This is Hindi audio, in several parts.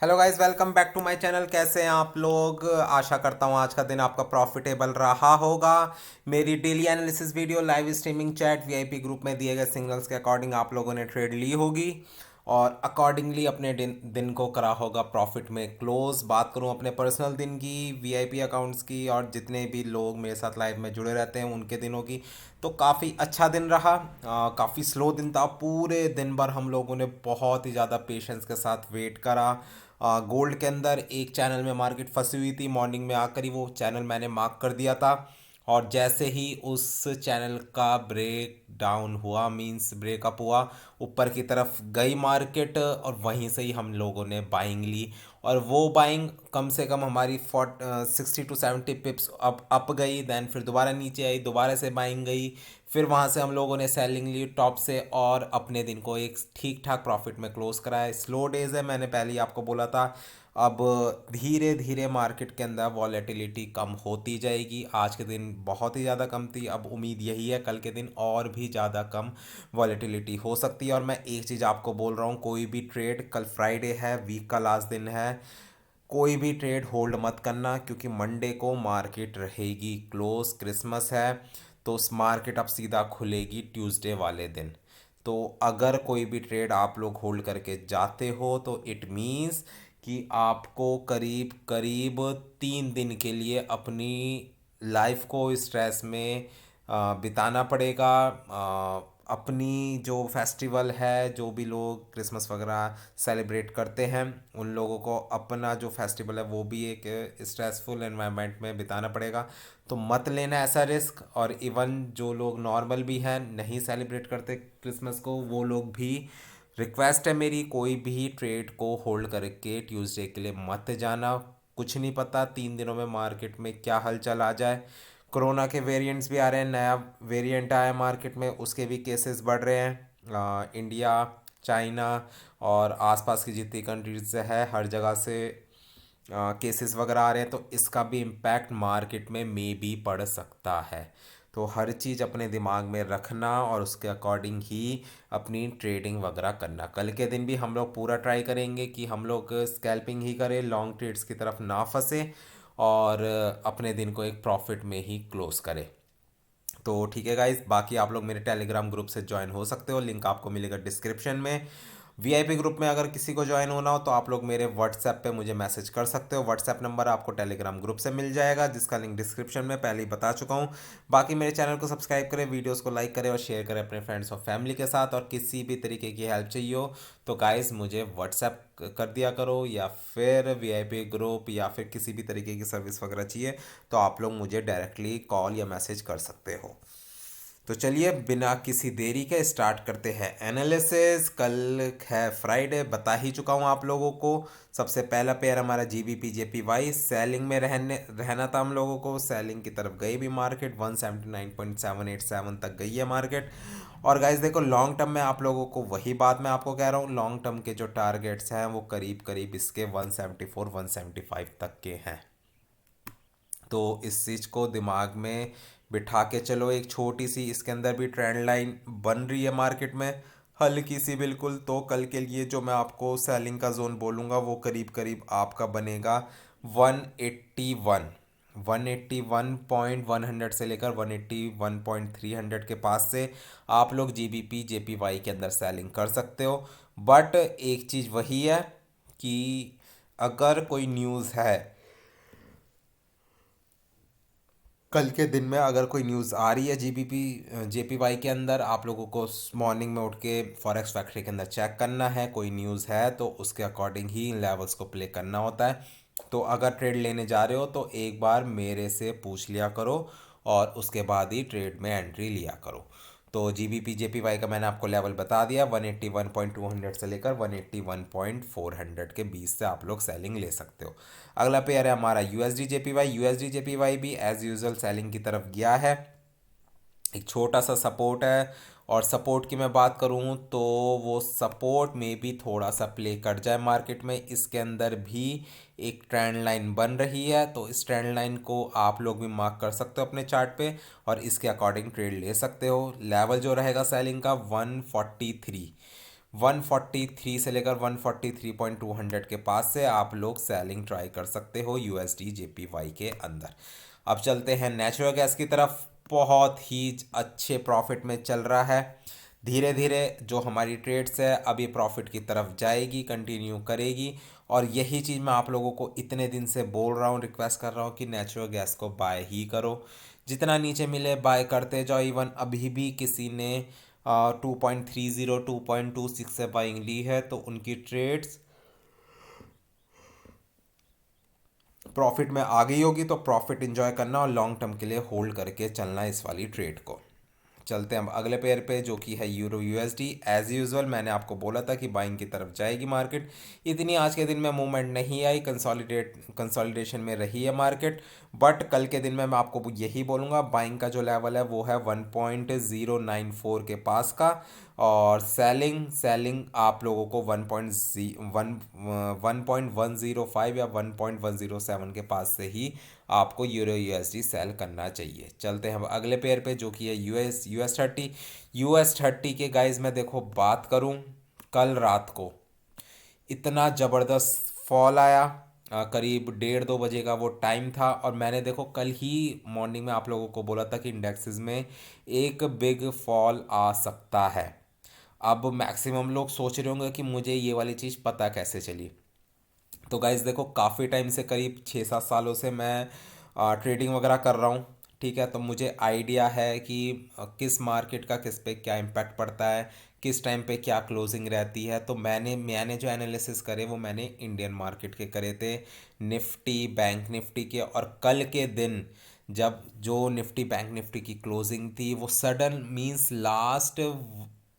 Hello guys, welcome back to my channel. कैसे हैं आप लोग? आशा करता हूँ आज का दिन आपका प्रॉफिटेबल रहा होगा। मेरी daily analysis video, live streaming chat, VIP group में दिए गए सिग्नल्स के अकॉर्डिंग आप लोगों ने ट्रेड ली होगी और अकॉर्डिंगली अपने दिन को करा होगा प्रॉफिट में क्लोज। बात करूँ अपने पर्सनल दिन की, वीआईपी अकाउंट्स की और जितने भी लोग मेरे साथ लाइव में जुड़े रहते हैं उनके दिनों की, तो काफ़ी अच्छा दिन रहा। काफ़ी स्लो दिन था। पूरे दिन भर हम लोगों ने बहुत ही ज़्यादा पेशेंस के साथ वेट करा। गोल्ड के अंदर एक चैनल में मार्केट फंसी हुई थी। मॉर्निंग में आकर ही वो चैनल मैंने मार्क कर दिया था और जैसे ही उस चैनल का ब्रेक डाउन हुआ, मींस ब्रेकअप हुआ, ऊपर की तरफ गई मार्केट और वहीं से ही हम लोगों ने बाइंग ली। और वो बाइंग कम से कम हमारी 60 to 70 पिप्स अप गई। देन फिर दोबारा नीचे आई, दोबारा से बाइंग गई। फिर वहाँ से हम लोगों ने सेलिंग ली टॉप से और अपने दिन को एक ठीक ठाक प्रॉफिट में क्लोज कराया। स्लो डेज है, मैंने पहले ही आपको बोला था। अब धीरे धीरे मार्केट के अंदर वॉलेटिलिटी कम होती जाएगी। आज के दिन बहुत ही ज़्यादा कम थी, अब उम्मीद यही है कल के दिन और भी ज़्यादा कम वॉलेटिलिटी हो सकती है। और मैं एक चीज़ आपको बोल रहा हूँ, कोई भी ट्रेड, कल फ्राइडे है, वीक का लास्ट दिन है, कोई भी ट्रेड होल्ड मत करना क्योंकि मंडे को मार्केट रहेगी क्लोज। क्रिसमस है तो उस मार्केट अब सीधा खुलेगी ट्यूसडे वाले दिन। तो अगर कोई भी ट्रेड आप लोग होल्ड करके जाते हो तो इट मीन्स कि आपको करीब करीब 3 दिन के लिए अपनी लाइफ को स्ट्रेस में बिताना पड़ेगा। अपनी जो फेस्टिवल है, जो भी लोग क्रिसमस वगैरह सेलिब्रेट करते हैं उन लोगों को अपना जो फेस्टिवल है वो भी एक स्ट्रेसफुल एनवायरनमेंट में बिताना पड़ेगा। तो मत लेना ऐसा रिस्क। और इवन जो लोग नॉर्मल भी हैं, नहीं सेलिब्रेट करते क्रिसमस को, वो लोग भी, रिक्वेस्ट है मेरी, कोई भी ट्रेड को होल्ड करके ट्यूसडे के लिए मत जाना। कुछ नहीं पता 3 दिनों में मार्केट में क्या हलचल आ जाए। कोरोना के वेरिएंट्स भी आ रहे हैं, नया वेरिएंट आया मार्केट में, उसके भी केसेस बढ़ रहे हैं। इंडिया, चाइना और आसपास की जितनी कंट्रीज है हर जगह से केसेस वगैरह आ रहे हैं, तो इसका भी इम्पैक्ट मार्केट में भी पड़ सकता है। तो हर चीज़ अपने दिमाग में रखना और उसके अकॉर्डिंग ही अपनी ट्रेडिंग वगैरह करना। कल के दिन भी हम लोग पूरा ट्राई करेंगे कि हम लोग स्कैल्पिंग ही करें, लॉन्ग ट्रेड्स की तरफ ना फंसे और अपने दिन को एक प्रॉफिट में ही क्लोज करें। तो ठीक है गाइस, बाकी आप लोग मेरे टेलीग्राम ग्रुप से ज्वाइन हो सकते हो, लिंक आपको मिलेगा डिस्क्रिप्शन में। वीआईपी ग्रुप में अगर किसी को ज्वाइन होना हो तो आप लोग मेरे व्हाट्सएप पे मुझे मैसेज कर सकते हो। व्हाट्सएप नंबर आपको टेलीग्राम ग्रुप से मिल जाएगा जिसका लिंक डिस्क्रिप्शन में पहले ही बता चुका हूँ। बाकी मेरे चैनल को सब्सक्राइब करें, वीडियोस को लाइक करें और शेयर करें अपने फ्रेंड्स और फैमिली के साथ। और किसी भी तरीके की हेल्प चाहिए हो तो गाइस मुझे व्हाट्सएप कर दिया करो, या फिर वीआईपी ग्रुप या फिर किसी भी तरीके की सर्विस वगैरह चाहिए तो आप लोग मुझे डायरेक्टली कॉल या मैसेज कर सकते हो। तो चलिए बिना किसी देरी के स्टार्ट करते हैं एनालिसिस। कल है फ्राइडे, बता ही चुका हूँ आप लोगों को। सबसे पहला पेयर हमारा जीबीपी जेपीवाई सेलिंग में रहना था हम लोगों को। सेलिंग की तरफ गई भी मार्केट, 179.787 तक गई है मार्केट। और गाइस देखो, लॉन्ग टर्म में आप लोगों को वही बात मैं आपको कह रहा हूँ, लॉन्ग टर्म के जो टारगेट्स हैं वो करीब करीब इसके 174 175 तक के हैं। तो इस चीज़ को दिमाग में बिठा के चलो। एक छोटी सी इसके अंदर भी ट्रेंड लाइन बन रही है मार्केट में, हल्की सी बिल्कुल। तो कल के लिए जो मैं आपको सेलिंग का जोन बोलूँगा वो करीब करीब आपका बनेगा 181, 181.100 से लेकर 181.300 के पास से आप लोग जीबीपी जेपीवाई के अंदर सेलिंग कर सकते हो। बट एक चीज़ वही है कि अगर कोई न्यूज़ है, कल के दिन में अगर कोई न्यूज़ आ रही है जीबीपी जेपीवाई के अंदर, आप लोगों को मॉर्निंग में उठ के फॉरेक्स फैक्ट्री के अंदर चेक करना है। कोई न्यूज़ है तो उसके अकॉर्डिंग ही इन लेवल्स को प्ले करना होता है। तो अगर ट्रेड लेने जा रहे हो तो एक बार मेरे से पूछ लिया करो और उसके बाद ही ट्रेड में एंट्री लिया करो। तो जीबीपी जेपीवाई का मैंने आपको लेवल बता दिया, 181.200 से लेकर 181.400 के बीच से आप लोग सेलिंग ले सकते हो। अगला पेयर है हमारा यूएसडी जेपीवाई। यूएसडी जेपीवाई भी एज यूजुअल सेलिंग की तरफ गया है। एक छोटा सा सपोर्ट है और सपोर्ट की मैं बात करूं तो वो सपोर्ट में भी थोड़ा सा प्ले कर जाए मार्केट में। इसके अंदर भी एक ट्रेंड लाइन बन रही है, तो इस ट्रेंड लाइन को आप लोग भी मार्क कर सकते हो अपने चार्ट पे और इसके अकॉर्डिंग ट्रेड ले सकते हो। लेवल जो रहेगा सेलिंग का 143, 143 से लेकर 143.200 के पास से आप लोग सेलिंग ट्राई कर सकते हो यूएसडी जेपीवाई के अंदर। अब चलते हैं नेचुरल गैस की तरफ। बहुत ही अच्छे प्रॉफिट में चल रहा है। धीरे धीरे जो हमारी ट्रेड्स है अब ये प्रॉफिट की तरफ जाएगी, कंटिन्यू करेगी। और यही चीज़ मैं आप लोगों को इतने दिन से बोल रहा हूँ, रिक्वेस्ट कर रहा हूँ कि नेचुरल गैस को बाय ही करो। जितना नीचे मिले बाय करते जाओ। इवन अभी भी किसी ने 2.30 2.26 से बाइंग ली है तो उनकी ट्रेड्स प्रॉफिट में आ गई होगी, तो प्रॉफिट इंजॉय करना और लॉन्ग टर्म के लिए होल्ड करके चलना इस वाली ट्रेड को। चलते हैं अब अगले पेयर पे जो कि है यूरो यूएसडी। एज यूजुअल मैंने आपको बोला था कि बाइंग की तरफ जाएगी मार्केट। इतनी आज के दिन में मूवमेंट नहीं आई, कंसोलिडेशन में रही है मार्केट। बट कल के दिन में मैं आपको यही बोलूँगा, बाइंग का जो लेवल है वो है 1.094 के पास का। और सेलिंग सेलिंग आप लोगों को 1.105 या 1.107 के पास से ही आपको यूरो यूएसडी सेल करना चाहिए। चलते हैं अब अगले पेयर पे जो कि है यूएस 30 के गाइज में देखो बात करूं, कल रात को इतना ज़बरदस्त फॉल आया। करीब 1:30-2 बजे का वो टाइम था। और मैंने देखो कल ही मॉर्निंग में आप लोगों को बोला था कि इंडेक्सेस में एक बिग फॉल आ सकता है। अब मैक्सिमम लोग सोच रहे होंगे कि मुझे ये वाली चीज़ पता कैसे चली। तो गाइस देखो काफ़ी टाइम से, करीब 6-7 सालों से मैं ट्रेडिंग वगैरह कर रहा हूँ। ठीक है, तो मुझे आइडिया है कि किस मार्केट का किस पे क्या इम्पैक्ट पड़ता है, किस टाइम पे क्या क्लोजिंग रहती है। तो मैंने मैंने जो एनालिसिस करे वो मैंने इंडियन मार्केट के करे थे, निफ्टी बैंक निफ्टी के। और कल के दिन जब जो निफ्टी बैंक निफ्टी की क्लोजिंग थी वो सडन मींस लास्ट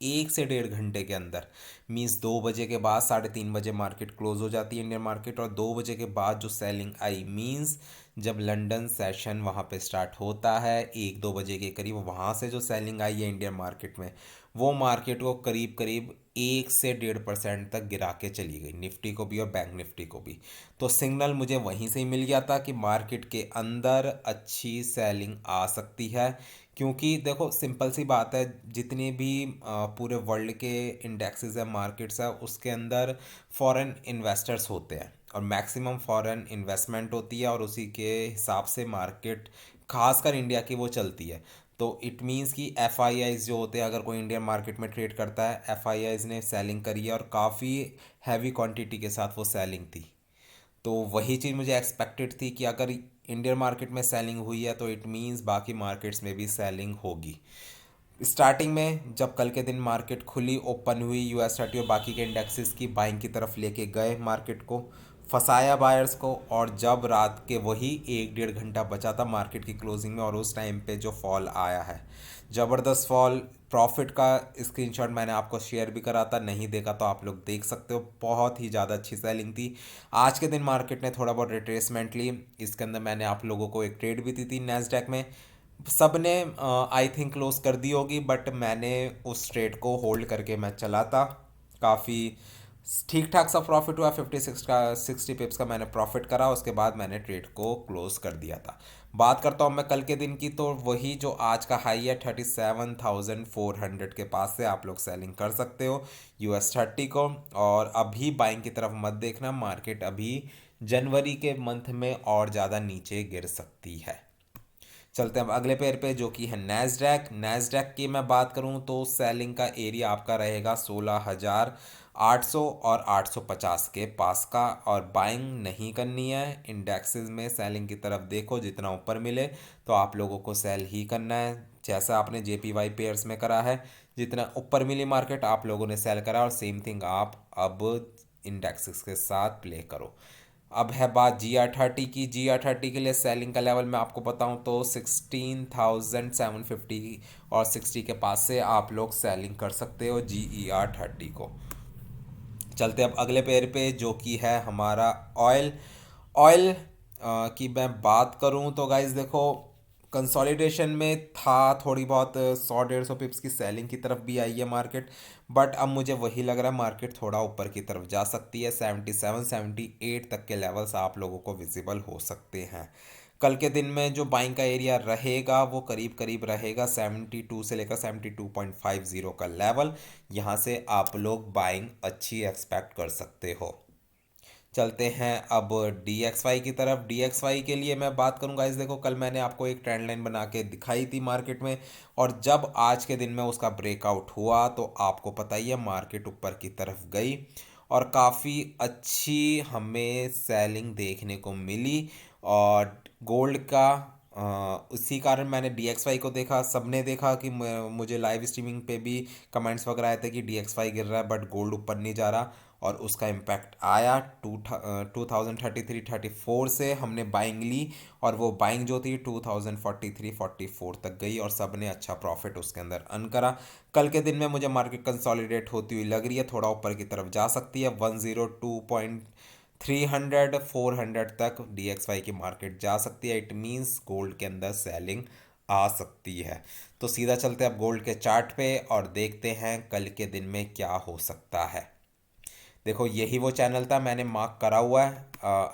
1 से 1.5 घंटे के अंदर, मीन्स 2 बजे के बाद 3:30 बजे मार्केट क्लोज हो जाती है इंडियन मार्केट। और 2 बजे के बाद जो सेलिंग आई, मीन्स जब लंदन सेशन वहाँ पे स्टार्ट होता है 1-2 बजे के करीब, वहाँ से जो सेलिंग आई है इंडियन मार्केट में, वो मार्केट को करीब करीब 1 से 1.5% तक गिरा के चली गई, निफ्टी को भी और बैंक निफ्टी को भी। तो सिग्नल मुझे वहीं से ही मिल गया था कि मार्केट के अंदर अच्छी सेलिंग आ सकती है। क्योंकि देखो सिंपल सी बात है, जितनी भी पूरे वर्ल्ड के इंडेक्सेस है, मार्केट्स है, उसके अंदर फॉरेन इन्वेस्टर्स होते हैं और मैक्सिमम फॉरेन इन्वेस्टमेंट होती है। और उसी के हिसाब से मार्केट खासकर इंडिया की वो चलती है। तो इट मीन्स कि एफ आई आईज जो होते हैं, अगर कोई इंडियन मार्केट में ट्रेड करता है, एफ आई आईज ने सेलिंग करी है और काफ़ी हैवी क्वांटिटी के साथ वो सेलिंग थी। तो वही चीज़ मुझे एक्सपेक्टेड थी कि अगर इंडियन मार्केट में सेलिंग हुई है तो इट मीन्स बाकी मार्केट्स में भी सेलिंग होगी। स्टार्टिंग में जब कल के दिन मार्केट खुली, ओपन हुई, यूएस 30 और बाकी के इंडेक्सेस की बाइंग की तरफ लेके गए, मार्केट को फंसाया बायर्स को। और जब रात के वही 1-1.5 घंटा बचा था मार्केट की क्लोजिंग में, और उस टाइम पे जो फॉल आया है, ज़बरदस्त फॉल। प्रॉफिट का स्क्रीनशॉट मैंने आपको शेयर भी करा था, नहीं देखा तो आप लोग देख सकते हो। बहुत ही ज़्यादा अच्छी सेलिंग थी। आज के दिन मार्केट ने थोड़ा बहुत रिट्रेसमेंट ली। इसके अंदर मैंने आप लोगों को एक ट्रेड भी दी थी नैस्डैक में। सब ने आई थिंक क्लोज कर दी होगी, बट मैंने उस ट्रेड को होल्ड करके मैं चला था। काफ़ी ठीक ठाक सा प्रॉफिट हुआ, 60 पिप्स का मैंने प्रॉफिट करा। उसके बाद मैंने ट्रेड को क्लोज कर दिया था। बात करता हूँ मैं कल के दिन की, तो वही जो आज का हाई है 37,400 के पास से आप लोग सेलिंग कर सकते हो यूएस 30 को। और अभी बाइंग की तरफ मत देखना, मार्केट अभी जनवरी के मंथ में और ज़्यादा नीचे गिर सकती है। चलते हैं अब अगले पेयर पे जो कि है नैस्डैक की मैं बात करूं तो सेलिंग का एरिया आपका रहेगा 16,800 और 850 के पास का। और बाइंग नहीं करनी है, इंडेक्सेस में सेलिंग की तरफ देखो, जितना ऊपर मिले तो आप लोगों को सेल ही करना है, जैसा आपने जेपीवाई पेयर्स में करा है। जितना ऊपर मिली मार्केट आप लोगों ने सेल करा, और सेम थिंग आप अब इंडेक्सेस के साथ प्ले करो। अब है बात GR 30 की। GR 30 के लिए सेलिंग का लेवल मैं आपको बताऊं तो 16,750 और 60 के पास से आप लोग सेलिंग कर सकते हो GER 30 को। चलते अब अगले पेयर पे जो कि है हमारा ऑयल ऑयल की मैं बात करूं तो गाइज देखो, कंसोलिडेशन में था, थोड़ी बहुत 100-150 पिप्स की सेलिंग की तरफ भी आई है मार्केट। बट अब मुझे वही लग रहा है मार्केट थोड़ा ऊपर की तरफ जा सकती है, 77-78 तक के लेवल्स आप लोगों को विजिबल हो सकते हैं। कल के दिन में जो बाइंग का एरिया रहेगा वो करीब करीब रहेगा 72 से लेकर 72.50 का लेवल। यहाँ से आप लोग बाइंग अच्छी एक्सपेक्ट कर सकते हो। चलते हैं अब DXY की तरफ। DXY के लिए मैं बात करूंगा, इस देखो कल मैंने आपको एक ट्रेंड लाइन बना के दिखाई थी मार्केट में, और जब आज के दिन में उसका ब्रेकआउट हुआ तो आपको पता ही है मार्केट ऊपर की तरफ गई और काफ़ी अच्छी हमें सेलिंग देखने को मिली। और गोल्ड का उसी कारण मैंने DXY को देखा, सबने देखा कि मुझे लाइव स्ट्रीमिंग पे भी कमेंट्स वगैरह आए थे कि DXY गिर रहा है बट गोल्ड ऊपर नहीं जा रहा, और उसका इम्पैक्ट आया 2033-34 से हमने बाइंग ली, और वो बाइंग जो थी 2043-44 तक गई और सब ने अच्छा प्रॉफिट उसके अंदर अर्न करा। कल के दिन में मुझे मार्केट कंसोलिडेट होती हुई लग रही है, थोड़ा ऊपर की तरफ जा सकती है 102.300 400 तक DXY की मार्केट जा सकती है। इट मीन्स गोल्ड के अंदर सेलिंग आ सकती है। तो सीधा चलते हैं अब गोल्ड के चार्ट पे और देखते हैं कल के दिन में क्या हो सकता है। देखो यही वो चैनल था, मैंने मार्क करा हुआ है,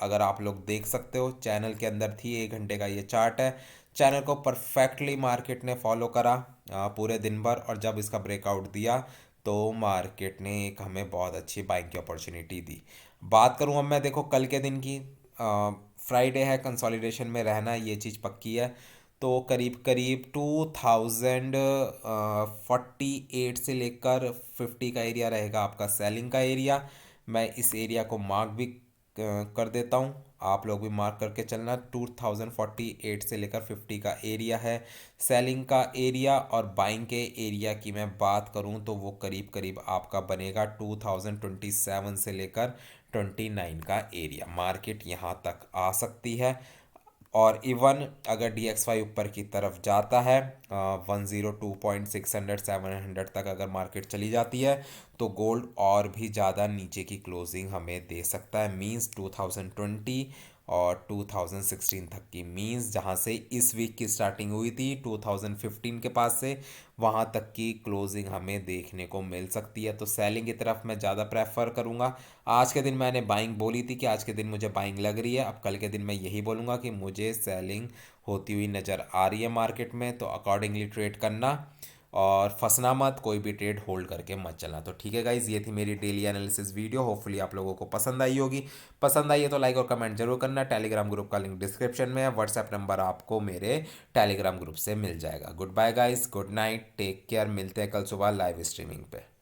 अगर आप लोग देख सकते हो चैनल के अंदर थी, 1 घंटे का ये चार्ट है। चैनल को परफेक्टली मार्केट ने फॉलो करा पूरे दिन भर, और जब इसका ब्रेकआउट दिया तो मार्केट ने एक हमें बहुत अच्छी बाइंग की अपॉर्चुनिटी दी। बात करूँ अब मैं, देखो कल के दिन की, फ्राइडे है, कंसोलिडेशन में रहना ये चीज़ पक्की है। तो करीब करीब 2048 से लेकर 50 का एरिया रहेगा आपका सेलिंग का एरिया। मैं इस एरिया को मार्क भी कर देता हूँ, आप लोग भी मार्क करके चलना। 2048 से लेकर 50 का एरिया है सेलिंग का एरिया, और बाइंग के एरिया की मैं बात करूँ तो वो करीब करीब आपका बनेगा 2027 से लेकर 29 का एरिया। मार्केट यहाँ तक आ सकती है, और इवन अगर DXY ऊपर की तरफ जाता है 102.600 700 तक अगर मार्केट चली जाती है तो गोल्ड और भी ज़्यादा नीचे की क्लोजिंग हमें दे सकता है। मींस 2020 और 2016 तक की, मींस जहां से इस वीक की स्टार्टिंग हुई थी 2015 के पास से वहां तक की क्लोजिंग हमें देखने को मिल सकती है। तो सेलिंग की तरफ मैं ज़्यादा प्रेफर करूंगा। आज के दिन मैंने बाइंग बोली थी कि आज के दिन मुझे बाइंग लग रही है, अब कल के दिन मैं यही बोलूँगा कि मुझे सेलिंग होती हुई नज़र आ रही है मार्केट में, तो अकॉर्डिंगली ट्रेड करना और फंसना मत, कोई भी ट्रेड होल्ड करके मत चलना। तो ठीक है गाइज, ये थी मेरी डेली एनालिसिस वीडियो, होपफुली आप लोगों को पसंद आई होगी। पसंद आई है तो लाइक और कमेंट जरूर करना। टेलीग्राम ग्रुप का लिंक डिस्क्रिप्शन में है, व्हाट्सएप नंबर आपको मेरे टेलीग्राम ग्रुप से मिल जाएगा। Goodbye guys, good night, take care, मिलते हैं कल सुबह लाइव स्ट्रीमिंग पे।